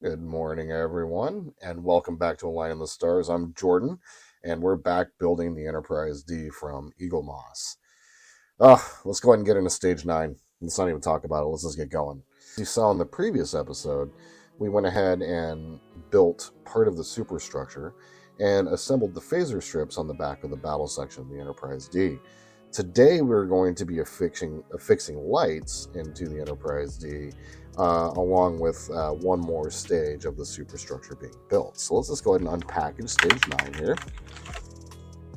Good morning, everyone, and welcome back to Align in the Stars. I'm Jordan, and we're back building the Enterprise D from Eaglemoss. Let's go ahead and get into Stage 9. Let's not even talk about it. Let's just get going. As you saw in the previous episode, we went ahead and built part of the superstructure and assembled the phaser strips on the back of the battle section of the Enterprise D. Today, we're going to be affixing lights into the Enterprise D, along with one more stage of the superstructure being built. So let's just go ahead and unpackage Stage 9 here.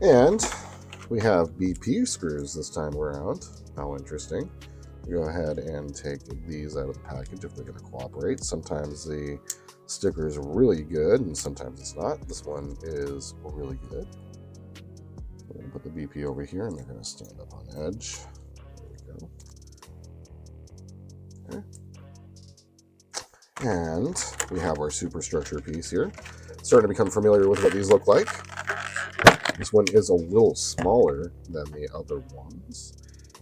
And we have BP screws this time around. How interesting. We go ahead and take these out of the package if they're going to cooperate. Sometimes the sticker is really good, and sometimes it's not. This one is really good. We're going to put the BP over here, and they're going to stand up on edge. There we go. Okay. And we have our superstructure piece here. Starting to become familiar with what these look like. This one is a little smaller than the other ones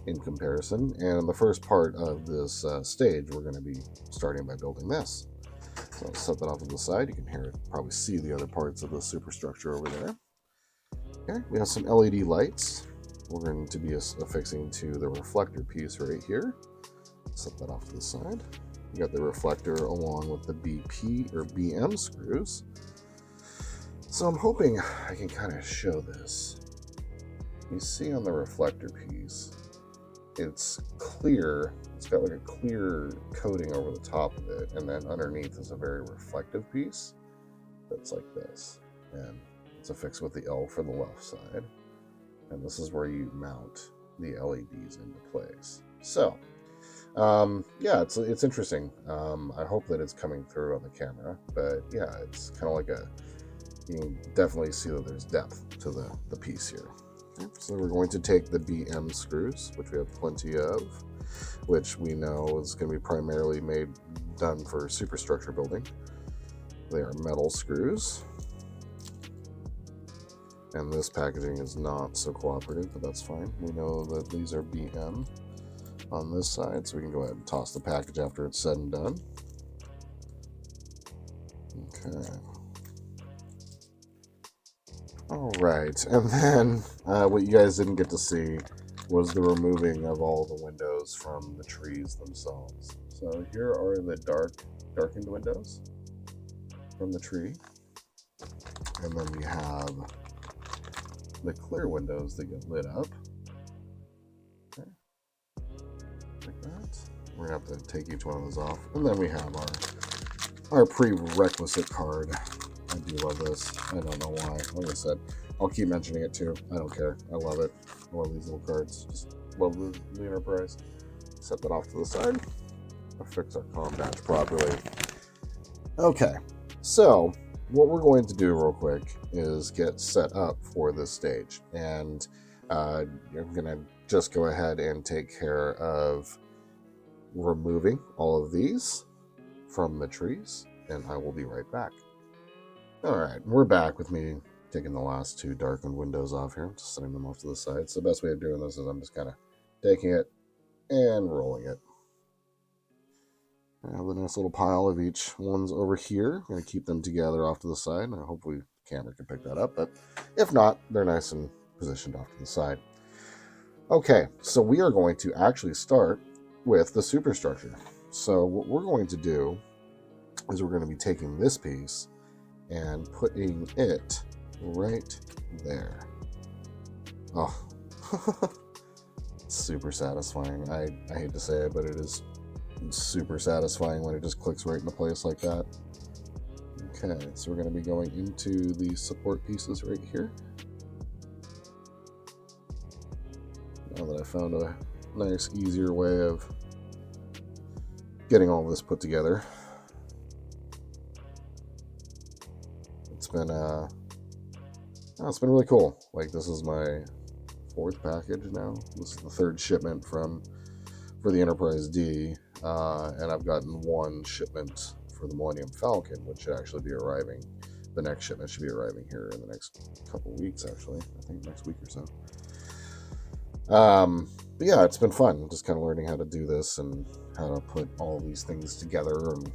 in comparison. And in the first part of this stage, we're going to be starting by building this. So I'll set that off to the side. You can hear it, probably see the other parts of the superstructure over there. Okay, we have some LED lights. We're going to be affixing to the reflector piece right here. Set that off to the side. We got the reflector along with the BP or BM screws. So I'm hoping I can kind of show this. You see on the reflector piece, it's clear. It's got like a clear coating over the top of it, and then underneath is a very reflective piece that's like this. And it's affixed with the L for the left side. And this is where you mount the LEDs into place. So, yeah, it's interesting. I hope that it's coming through on the camera, but yeah, it's kind of like you can definitely see that there's depth to the piece here. Okay, so we're going to take the BM screws, which we have plenty of, which we know is going to be primarily done for superstructure building. They are metal screws. And this packaging is not so cooperative, but that's fine. We know that these are BM on this side, so we can go ahead and toss the package after it's said and done. Okay. All right, and then what you guys didn't get to see was the removing of all the windows from the trees themselves. So here are the darkened windows from the tree, and then we have the clear windows that get lit up. Okay. Like that. We're gonna have to take each one of those off. And then we have our prerequisite card. I do love this. I don't know why. Like I said, I'll keep mentioning it too. I don't care. I love it. I love these little cards. Just love the Enterprise. Set that off to the side. Affix our comm badge properly. Okay, so what we're going to do real quick is get set up for this stage, and I'm going to just go ahead and take care of removing all of these from the trees, and I will be right back. Alright, we're back with me taking the last two darkened windows off here, just setting them off to the side. So the best way of doing this is I'm just kind of taking it and rolling it. I have a nice little pile of each one's over here. I'm going to keep them together off to the side. Hopefully the camera can pick that up, but if not, they're nice and positioned off to the side. Okay, so we are going to actually start with the superstructure. So what we're going to do is we're going to be taking this piece and putting it right there. Oh, super satisfying. I hate to say it, but it is super satisfying when it just clicks right into place like that. Okay, so we're going to be going into the support pieces right here. Now that I found a nice, easier way of getting all this put together. It's been really cool. Like, this is my fourth package now. This is the third shipment for the Enterprise D, and I've gotten one shipment for the Millennium Falcon, which should actually be arriving. The next shipment should be arriving here in the next couple weeks, actually. I think next week or so. But yeah, it's been fun, just kind of learning how to do this and how to put all these things together and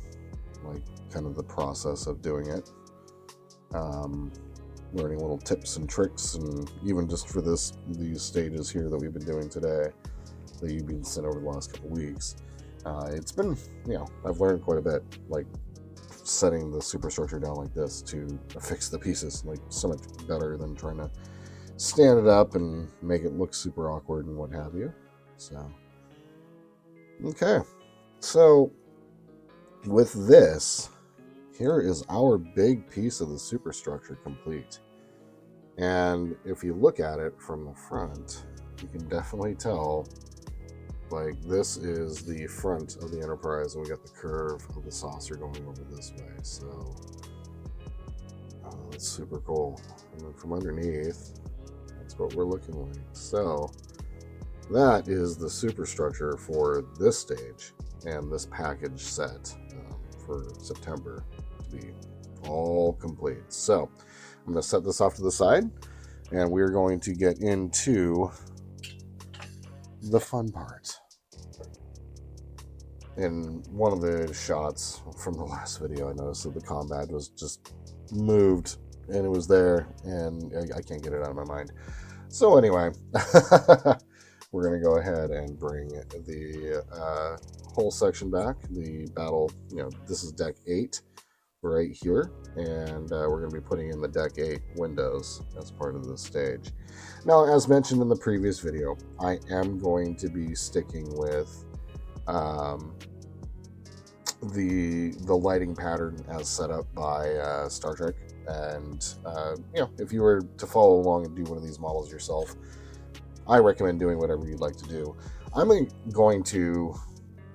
like kind of the process of doing it. Learning little tips and tricks, and even just for these stages here that we've been doing today, that you've been sent over the last couple weeks. It's been, I've learned quite a bit, like setting the superstructure down like this to affix the pieces, like so much better than trying to stand it up and make it look super awkward and what have you. So, okay. So, with this, here is our big piece of the superstructure complete. And if you look at it from the front, you can definitely tell, like, this is the front of the Enterprise, and we got the curve of the saucer going over this way. So, that's super cool. And then from underneath, that's what we're looking like. So, that is the superstructure for this stage and this package set for September to be all complete. So I'm going to set this off to the side, and we're going to get into the fun part. In one of the shots from the last video, I noticed that the combat was just moved, and it was there, and I can't get it out of my mind. So anyway, we're going to go ahead and bring the whole section back. The battle, this is deck 8 right here, and we're going to be putting in the deck 8 windows as part of this stage. Now, as mentioned in the previous video, I am going to be sticking with the lighting pattern as set up by Star Trek. And if you were to follow along and do one of these models yourself, I recommend doing whatever you'd like to do. I'm going to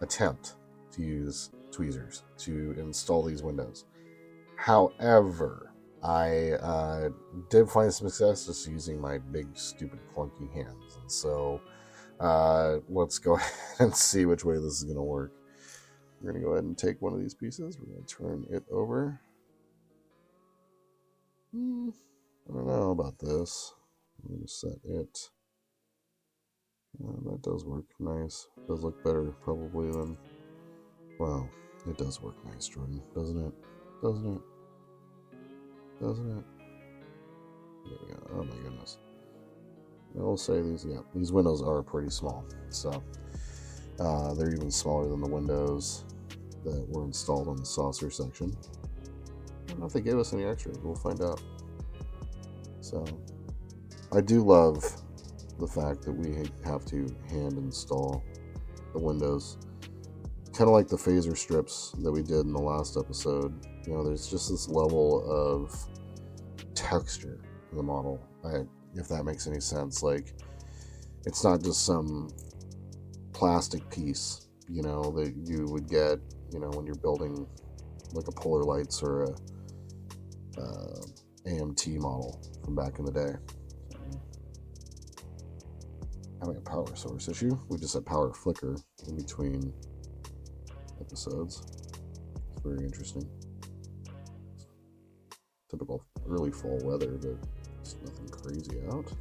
attempt to use tweezers to install these windows. However, I did find some success just using my big, stupid, clunky hands. And so let's go ahead and see which way this is going to work. We're going to go ahead and take one of these pieces. We're going to turn it over. I don't know about this. I'm going to set it. That does work nice. It does look better probably than... Wow, it does work nice, Jordan. Doesn't it? Doesn't it? Doesn't it? There we go. Oh my goodness. I will say these windows are pretty small. So, they're even smaller than the windows that were installed on the saucer section. I don't know if they gave us any extras. We'll find out. So, I do love the fact that we have to hand install the windows. Kind of like the phaser strips that we did in the last episode. There's just this level of texture in the model, if that makes any sense. Like, it's not just some plastic piece, that you would get, when you're building like a Polar Lights or a AMT model from back in the day. Having a power source issue. We just had power flicker in between episodes. It's very interesting. Typical early fall weather, but it's nothing crazy out.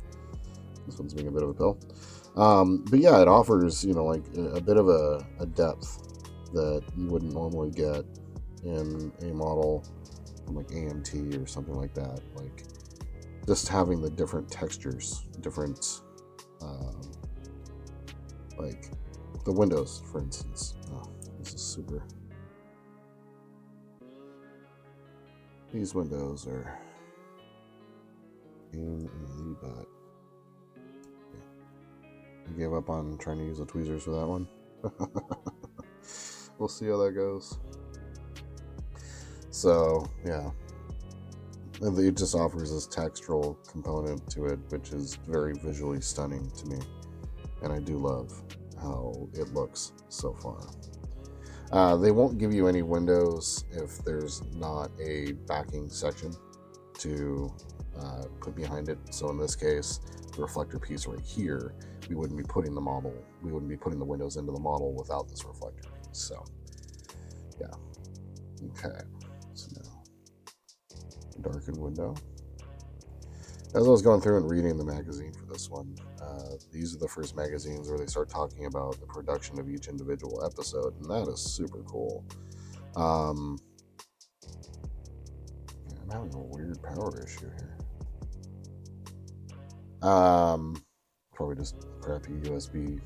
This one's being a bit of a pill. But yeah, it offers, like a bit of a depth that you wouldn't normally get in a model from like AMT or something like that. Like just having the different textures, different, like the windows, for instance. Oh, this is super. These windows are in the butt. Yeah. I gave up on trying to use the tweezers for that one. We'll see how that goes. So, yeah. And it just offers this textural component to it, which is very visually stunning to me. And I do love how it looks so far. They won't give you any windows if there's not a backing section to put behind it. So in this case, the reflector piece right here, we wouldn't be putting the windows into the model without this reflector piece. So, yeah. Okay. So now, darkened window. As I was going through and reading the magazine for this one, these are the first magazines where they start talking about the production of each individual episode, and that is super cool. having a weird power issue here. Probably just crappy USB,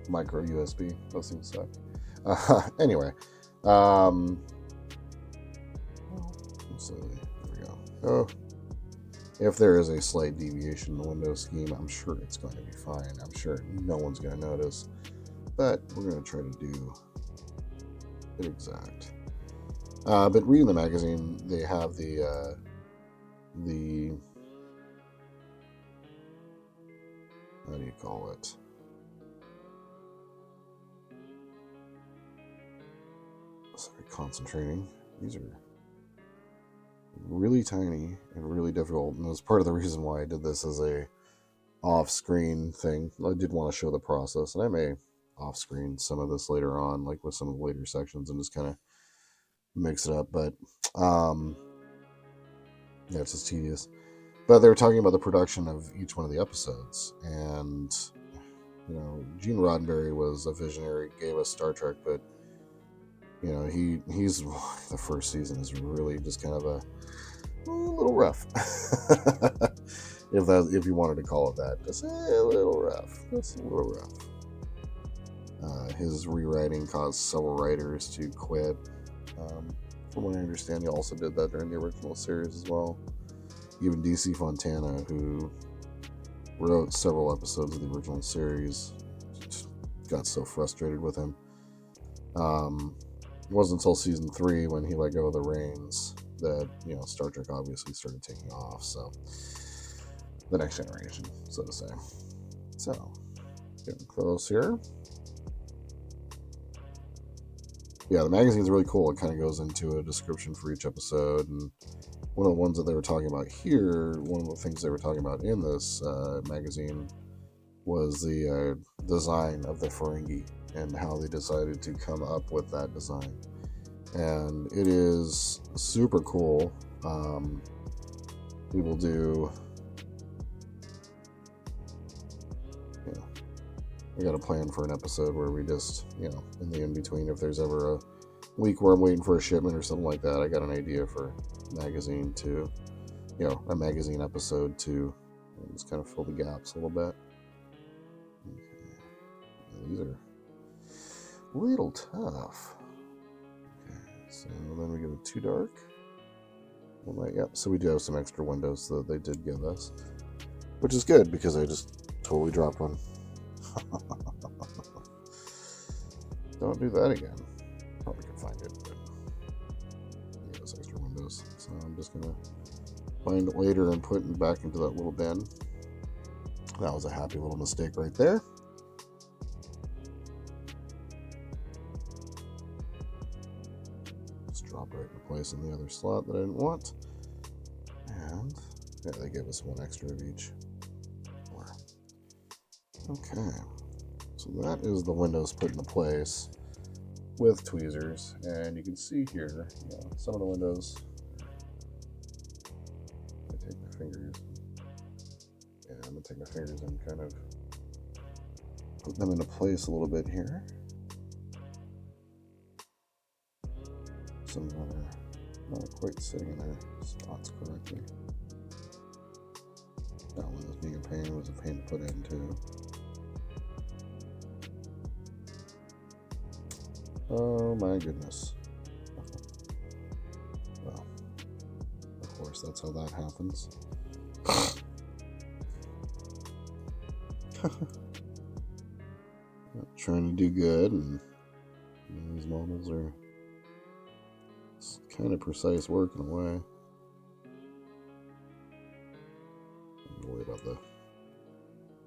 micro USB. Those things suck. Anyway, so there we go. Oh, if there is a slight deviation in the Windows scheme, I'm sure it's going to be fine. I'm sure no one's going to notice, but we're going to try to do it exact. But reading the magazine, they have the how do you call it? Sorry, concentrating. These are really tiny and really difficult, and that's part of the reason why I did this as a off-screen thing. I did want to show the process, and I may off-screen some of this later on, like with some of the later sections, and just kind of mix it up. But yeah, it's just tedious. But they were talking about the production of each one of the episodes, and you know, Gene Roddenberry was a visionary, gave us Star Trek, but you know, he's the first season is really just kind of a little rough. if you wanted to call it that, just a little rough. Just a little rough. His rewriting caused several writers to quit. From what I understand, he also did that during the original series as well. Even DC Fontana, who wrote several episodes of the original series, got so frustrated with him. It wasn't until season 3 when he let go of the reins that, you know, Star Trek obviously started taking off. So, the next generation, so to say. So, getting close here. Yeah, the magazine's really cool. It kind of goes into a description for each episode, and one of the ones that they were talking about here, one of the things they were talking about in this magazine was the design of the Ferengi and how they decided to come up with that design. And it is super cool. We will do... Yeah, I got a plan for an episode where we just, you know, in the in-between, if there's ever a week where I'm waiting for a shipment or something like that, I got an idea for magazine to, you know, a magazine episode to just kind of fill the gaps a little bit. Okay. These are a little tough. Okay, so then we get it too dark. Well, yep, so we do have some extra windows that they did give us, which is good because I just totally dropped one. Don't do that again. Probably can find it, but yeah, those extra windows. So I'm just gonna find it later and put it back into that little bin. That was a happy little mistake right there. Just drop right in place in the other slot that I didn't want. And yeah, they gave us one extra of each. Okay, so that is the windows put into place with tweezers, and you can see here, you know, some of the windows. I take my fingers, and I'm gonna take my fingers and kind of put them into place a little bit here. Some of them are not quite sitting in their spots correctly. That one was being a pain. It was a pain to put in too. Oh my goodness. Well, of course, that's how that happens. Trying to do good, and you know, these models are kind of precise work in a way. Don't worry about the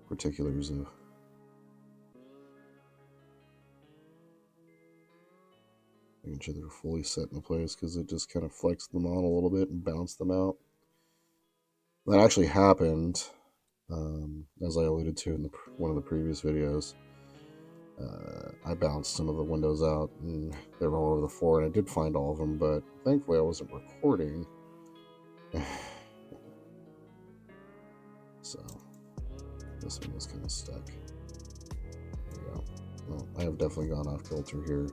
particulars of making sure they're fully set in place, because it just kind of flexed the model a little bit and bounced them out. That actually happened, as I alluded to in one of the previous videos. I bounced some of the windows out, and they were all over the floor, and I did find all of them, but thankfully I wasn't recording. So, this one was kind of stuck. There we go. Well, I have definitely gone off kilter here.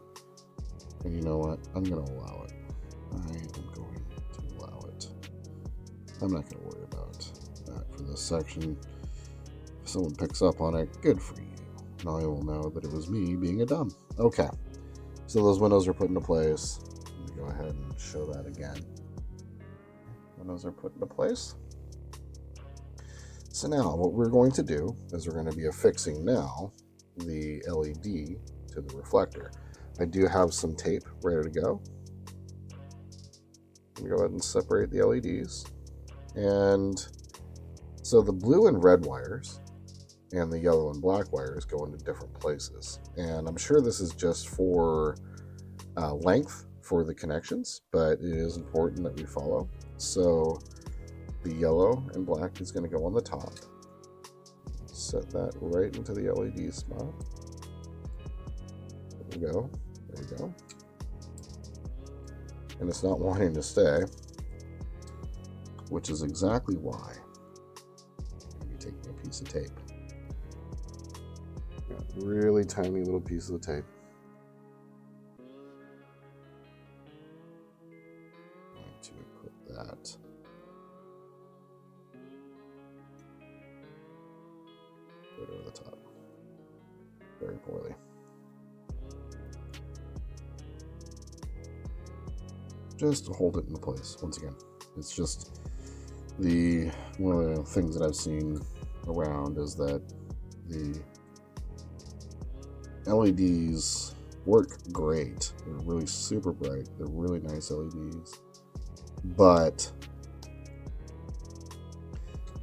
And you know what? I'm going to allow it. I am going to allow I'm not going to worry about that for this section. If someone picks up on it, good for you. Now I will know that it was me being a dumb. Okay, so those windows are put into place. Let me go ahead and show that again. Windows are put into place. So now what we're going to do is we're going to be affixing now the LED to the reflector. I do have some tape ready to go. Let me go ahead and separate the LEDs. And so the blue and red wires and the yellow and black wires go into different places. And I'm sure this is just for length for the connections, but it is important that we follow. So the yellow and black is going to go on the top. Set that right into the LED spot. There we go. There we go. And it's not wanting to stay, which is exactly why I'm going to be taking a piece of tape. Got a really tiny little piece of the tape. I'm going to put that right over the top. Very poorly. Just to hold it in place. Once again, it's just one of the things that I've seen around is that the LEDs work great. They're really super bright. They're really nice LEDs, but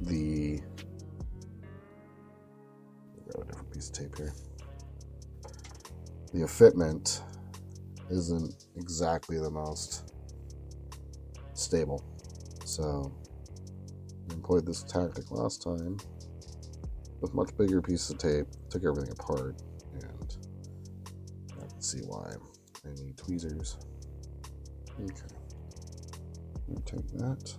I've got a different piece of tape here. The fitment isn't exactly the most stable. So I employed this tactic last time with much bigger piece of tape, took everything apart, and I can see why I need tweezers. Okay, I'm gonna take that,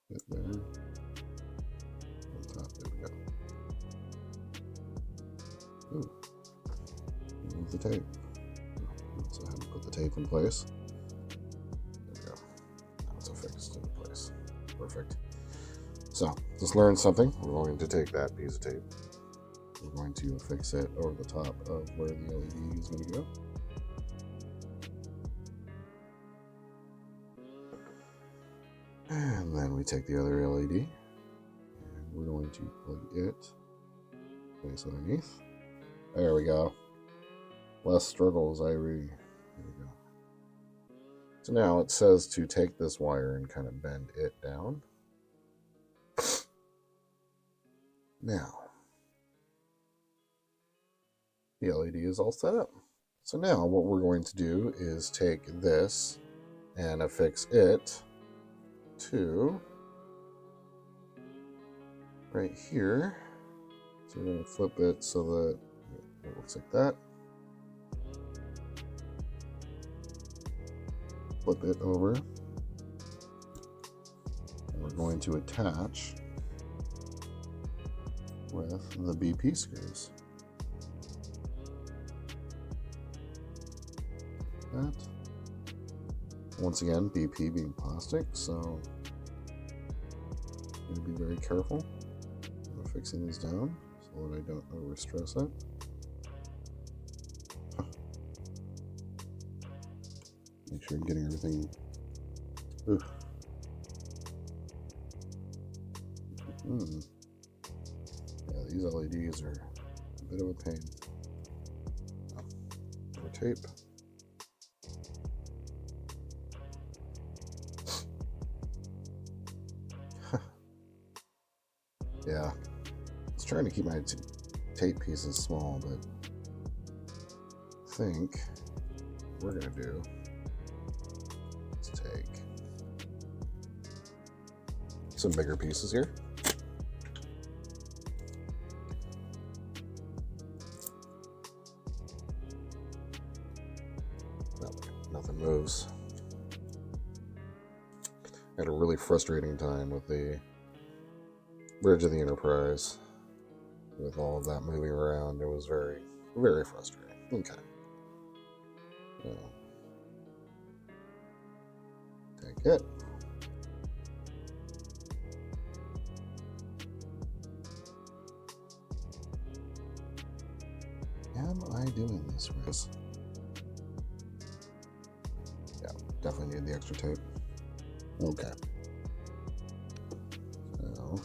hit there, on top, there we go. Ooh, move the tape. So I had to put the tape in place. Fixed in place. Perfect. So, just learned something. We're going to take that piece of tape. We're going to affix it over the top of where the LED is going to go. And then we take the other LED and we're going to plug it, place underneath. There we go. Less struggles, Irie. There we go. So now it says to take this wire and kind of bend it down. Now, the LED is all set up. So now what we're going to do is take this and affix it to right here. So we're going to flip it so that it looks like that. Flip it over, and we're going to attach with the BP screws. That. Once again, BP being plastic, so I'm going to be very careful about fixing these down so that I don't overstress it. Make sure I'm getting everything. Ooh. Yeah, these LEDs are a bit of a pain. More tape. Yeah, I was trying to keep my tape pieces small, but I think what we're gonna do is take some bigger pieces here. Nothing moves. I had a really frustrating time with the Bridge of the Enterprise. With all of that moving around, it was very, very frustrating. Okay. Take it. am I doing this with? Yeah, definitely need the extra tape. Okay. So,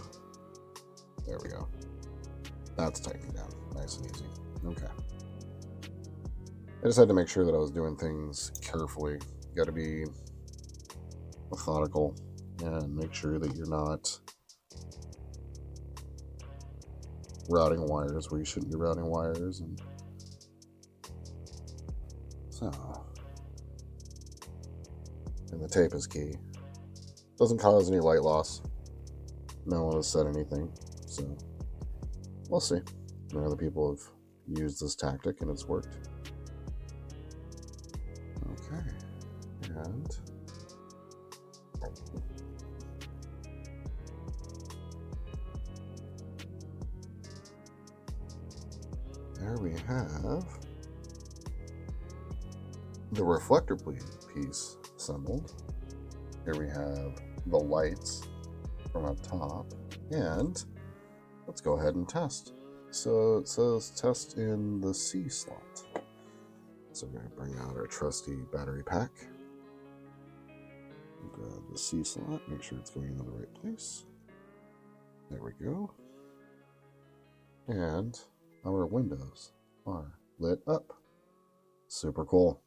there we go. That's tightening down. Nice and easy. Okay. I just had to make sure that I was doing things carefully. You got to be methodical and make sure that you're not routing wires where you shouldn't be routing wires. And so, and the tape is key. Doesn't cause any light loss. No one has said anything, so we'll see. Other people have used this tactic and it's worked. Okay, and there we have the reflector piece assembled. Here we have the lights from up top, and let's go ahead and test. So it says test in the C slot. So we're going to bring out our trusty battery pack. Grab the C slot, make sure it's going in the right place. There we go. And our windows are lit up. Super cool.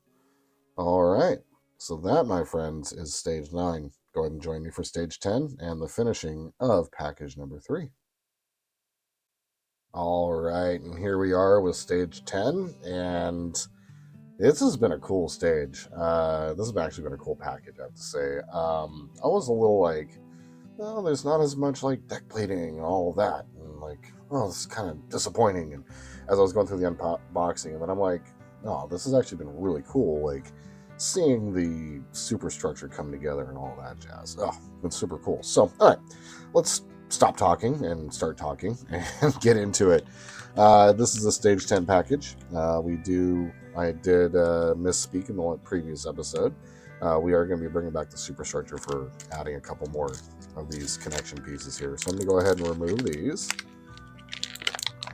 All right. So that, my friends, is stage 9. Go ahead and join me for stage 10 and the finishing of package number 3. All right, and here we are with stage 10, and this has been a cool stage. This has actually been a cool package, I have to say. I was a little like, well, there's not as much like deck plating and all of that, and like, oh, this is kind of disappointing. And as I was going through the unboxing, and then I'm like, no, this has actually been really cool. Like, seeing the superstructure come together and all that jazz. Oh, it's super cool. So, all right, let's stop talking and start talking and get into it. This is a stage 10 package. I did misspeak in the previous episode. We are going to be bringing back the superstructure for adding a couple more of these connection pieces here. So I'm going to go ahead and remove these.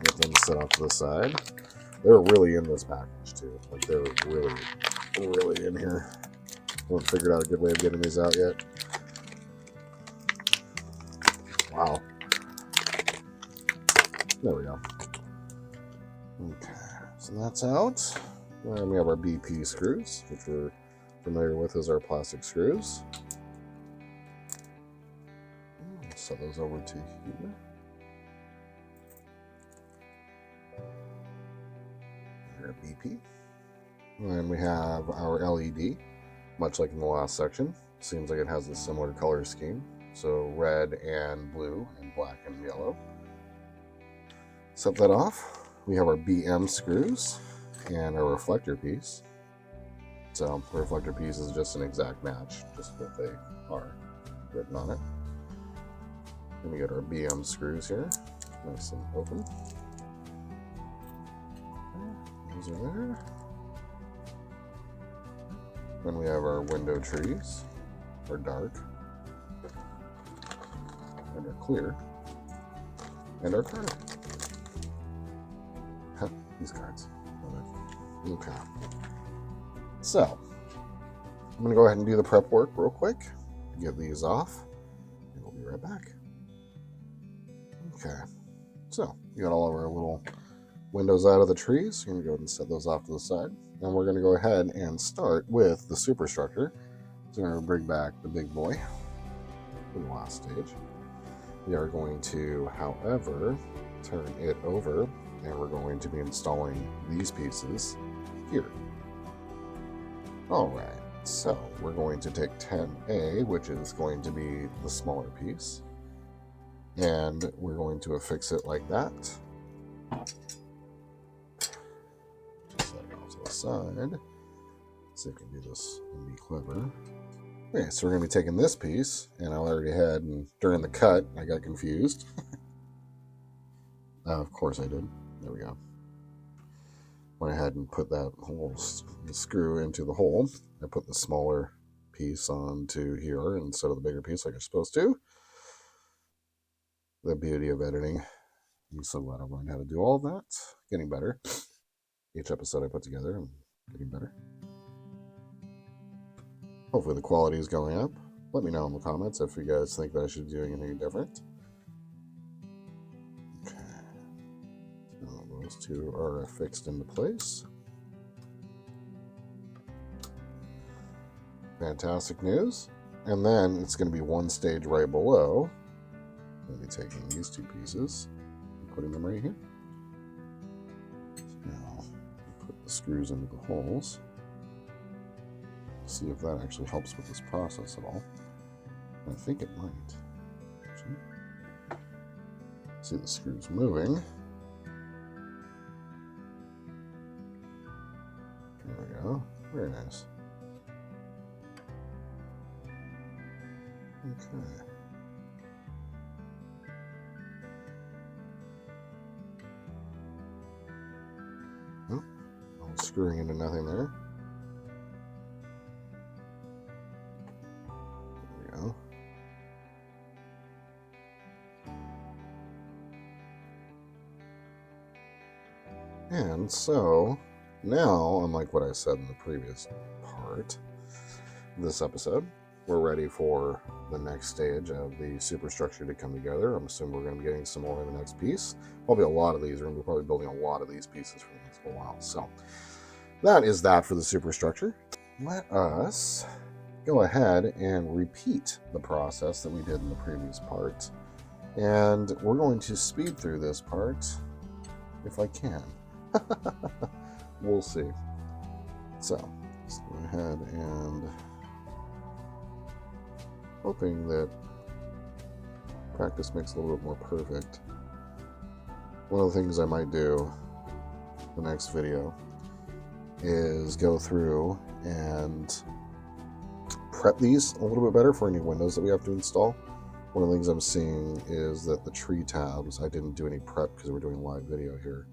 Get them set off to the side. They're really in this package too. Like, they're really, really in here. I haven't figured out a good way of getting these out yet. Wow. There we go. Okay, so that's out. And we have our BP screws, which we're familiar with as our plastic screws. Set those over to here. Our BP. And we have our LED, much like in the last section. Seems like it has a similar color scheme. So red and blue and black and yellow. Set that off. We have our BM screws and our reflector piece. So the reflector piece is just an exact match, just what they are written on it. Then we get our BM screws here, nice and open. Those are there. Then we have our window trees, our dark, and our clear, and our card. These cards. Okay. So, I'm going to go ahead and do the prep work real quick. Get these off, and we'll be right back. Okay. So, we got all of our little windows out of the trees. We're going to go ahead and set those off to the side. And we're going to go ahead and start with the superstructure. So, we're going to bring back the big boy for the last stage. We are going to, however, turn it over, and we're going to be installing these pieces here. All right, so we're going to take 10A, which is going to be the smaller piece, and we're going to affix it like that. Set it off to the side. Let's see if we can do this and be clever. Okay, so we're going to be taking this piece, and I already had, and during the cut, I got confused. Of course I did. There we go. Went ahead and put that whole screw into the hole. I put the smaller piece onto here instead of the bigger piece like you're supposed to. The beauty of editing. I'm so glad I learned how to do all that. Getting better. each episode I put together. I'm getting better. Hopefully the quality is going up. Let me know in the comments if you guys think that I should do anything different. Okay. So those two are affixed into place. Fantastic news. And then it's going to be one stage right below. I'm going to be taking these two pieces and putting them right here. So now put the screws into the holes. See if that actually helps with this process at all. I think it might. Actually. See the screws moving. There we go. Very nice. Okay. Oh, I'm screwing into nothing there. There we go. And so now, unlike what I said in the previous part of this episode, we're ready for the next stage of the superstructure to come together. I'm assuming we're going to be getting some more in the next piece. Probably a lot of these. We're going to be probably building a lot of these pieces for the next little while. So that is that for the superstructure. Let us go ahead and repeat the process that we did in the previous part. And we're going to speed through this part if I can. We'll see. So let's go ahead and hoping that practice makes it a little bit more perfect. One of the things I might do the next video is go through and prep these a little bit better for any windows that we have to install. One of the things I'm seeing is that the tree tabs, I didn't do any prep because we're doing live video here.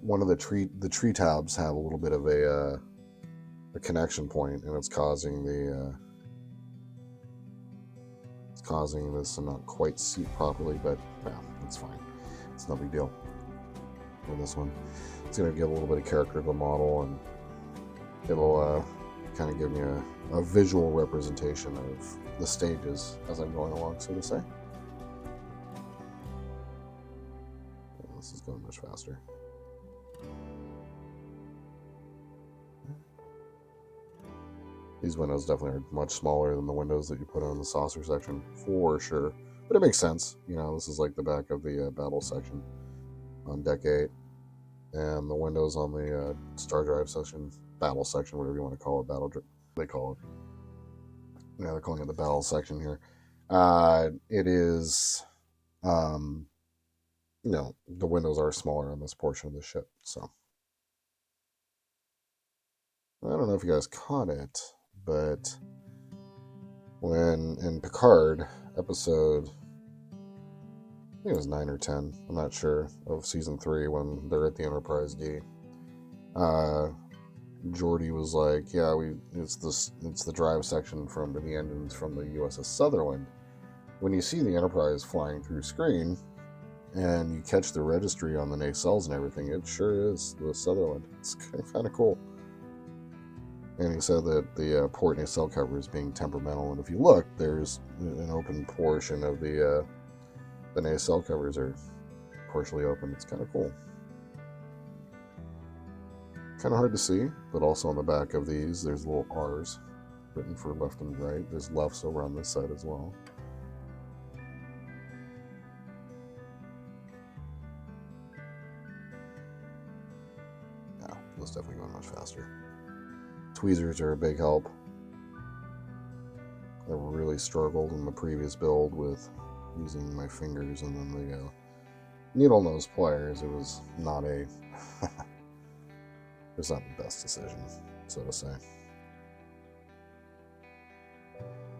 One of the tree tabs have a little bit of a connection point, and it's causing this to not quite seat properly, but yeah, it's fine. It's no big deal. For this one, it's going to give a little bit of character to the model, and it'll kind of give me a visual representation of the stages as I'm going along, so to say. Yeah, this is going much faster. These windows definitely are much smaller than the windows that you put on the saucer section, for sure. But it makes sense. You know, this is like the back of the battle section on deck 8. And the windows on the star drive section, battle section, whatever you want to call it, they call it. Yeah, they're calling it the battle section here. It is, you know, the windows are smaller on this portion of the ship. So I don't know if you guys caught it, but when in Picard episode, I think it was 9 or 10, I'm not sure, of season 3, when they're at the Enterprise D, Geordi was like, yeah, it's the drive section from the engines from the USS Sutherland. When you see the Enterprise flying through screen and you catch the registry on the nacelles and everything, it sure is the Sutherland. It's kind of cool. And he said that the port nacelle cover is being temperamental, and if you look, there's an open portion of the nacelle covers are partially open. It's kind of cool. Kind of hard to see, but also on the back of these, there's little R's written for left and right. There's lefts over on this side as well. Yeah, it's definitely going much faster. Tweezers are a big help. I really struggled in the previous build with using my fingers, and then the needle nose pliers. It was not a it's not the best decision, so to say.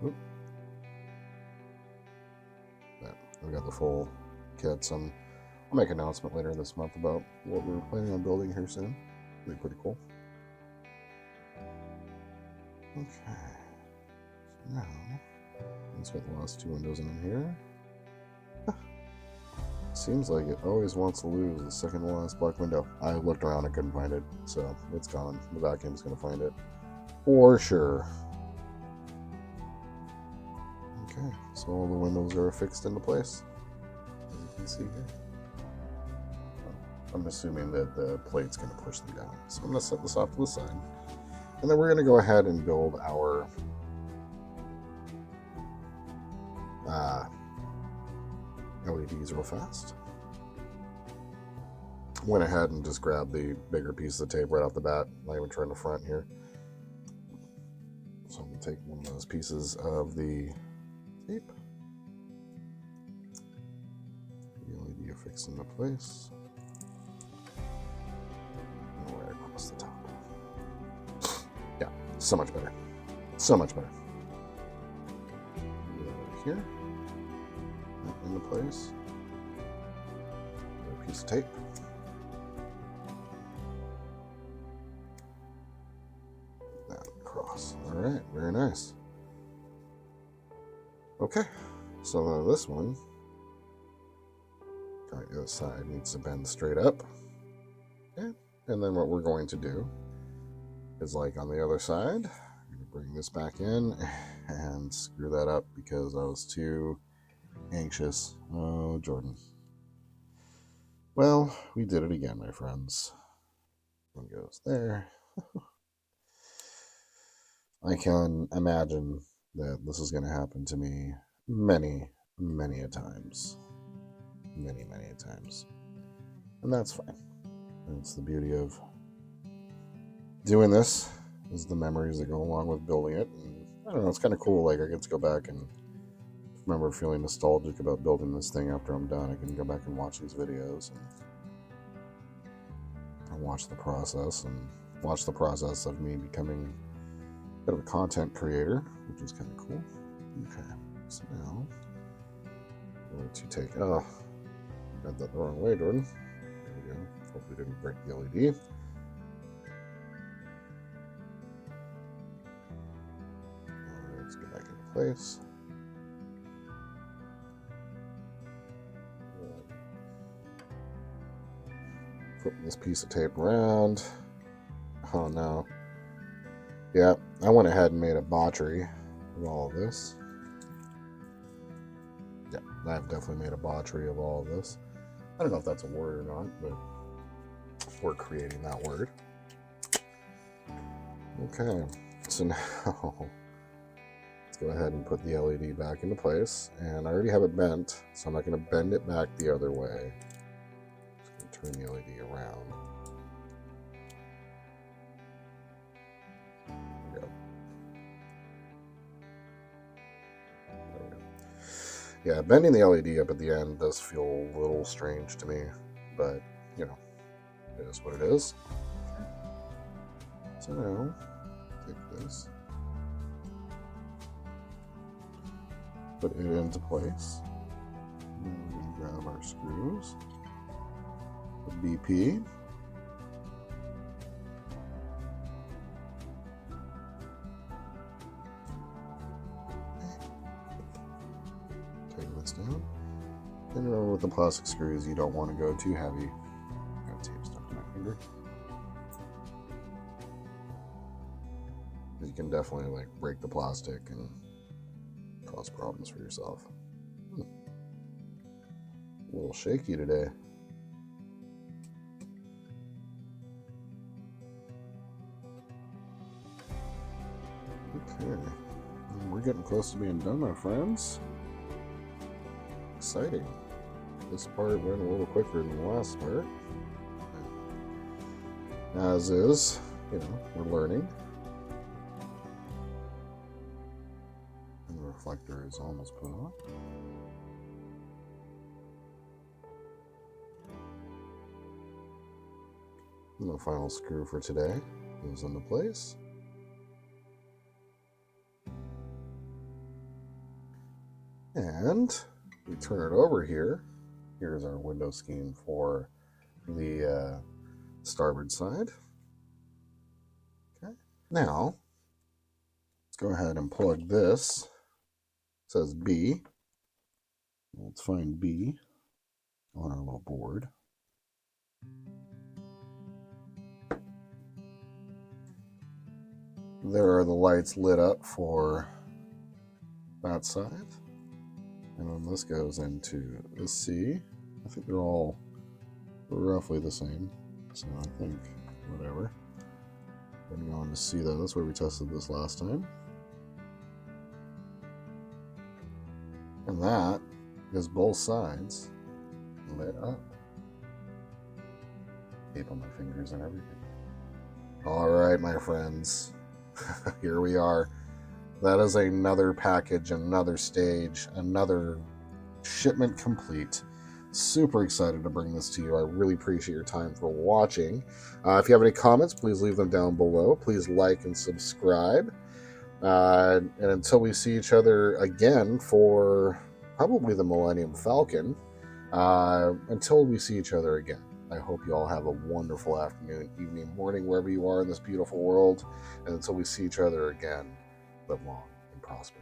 Oop. But we got the full kits. I'll make an announcement later this month about what we're planning on building here soon. It'll be pretty cool. Okay. So now let's get the last two windows in here. seems like it always wants to lose the second to last black window. I looked around, I couldn't find it, so it's gone. The vacuum's going to find it for sure. Okay, so all the windows are fixed into place, as you can see here. I'm assuming that the plate's going to push them down. So I'm going to set this off to the side. And then we're going to go ahead and build our LEDs real fast. Went ahead and just grabbed the bigger piece of tape right off the bat. Not even trying to front here. So I'm going to take one of those pieces of the tape. The LED fixed into place. Right across the top. Yeah, so much better. So much better. Over here. That into place. Another piece of tape. That across. Alright, very nice. Okay, so this one, right, the other side needs to bend straight up. Okay. And then what we're going to do is, like on the other side, I'm going to bring this back in and screw that up because I was too anxious. Oh, Jordan. Well, we did it again, my friends. One goes there. I can imagine that this is going to happen to me many, many a times. Many, many a times. And that's fine. That's the beauty of doing this, is the memories that go along with building it. And I don't know, it's kind of cool. Like, I get to go back and remember feeling nostalgic about building this thing after I'm done. I can go back and watch these videos and watch the process of me becoming a bit of a content creator, which is kind of cool. Okay, so now I'm going to take, I got that the wrong way, Jordan. There we go. Hopefully didn't break the LED. Let's get back into place. Flip this piece of tape around. Oh no. Yeah, I went ahead and made a botchery of all of this. Yeah, I've definitely made a botchery of all of this. I don't know if that's a word or not, but we're creating that word. Okay, so now let's go ahead and put the LED back into place. And I already have it bent, so I'm not going to bend it back the other way. Just going to turn the LED around. Yeah, bending the LED up at the end does feel a little strange to me, but, you know, it is what it is. So now, take this, put it into place, and then we're going to grab our screws, the BP, this down. And remember, with the plastic screws, you don't want to go too heavy. Got tape stuck to my finger. You can definitely like break the plastic and cause problems for yourself. A little shaky today. Okay, we're getting close to being done, my friends. Exciting. This part went a little quicker than the last part. As is, you know, we're learning. And the reflector is almost put on. And the final screw for today goes into place. And we turn it over here. Here's our window scheme for the starboard side. Okay. Now, let's go ahead and plug this. It says B. Let's find B. on our little board. There are the lights lit up for that side. And then this goes into the C. I think they're all roughly the same. So I think, whatever. Then go on to C though. That's where we tested this last time. And that is both sides lit up. Tape on my fingers and everything. All right, my friends. Here we are. That is another package, another stage, another shipment complete. Super excited to bring this to you. I really appreciate your time for watching. If you have any comments, please leave them down below. Please like and subscribe. And until we see each other again for probably the Millennium Falcon, until we see each other again, I hope you all have a wonderful afternoon, evening, morning, wherever you are in this beautiful world. And until we see each other again, live long and prosper.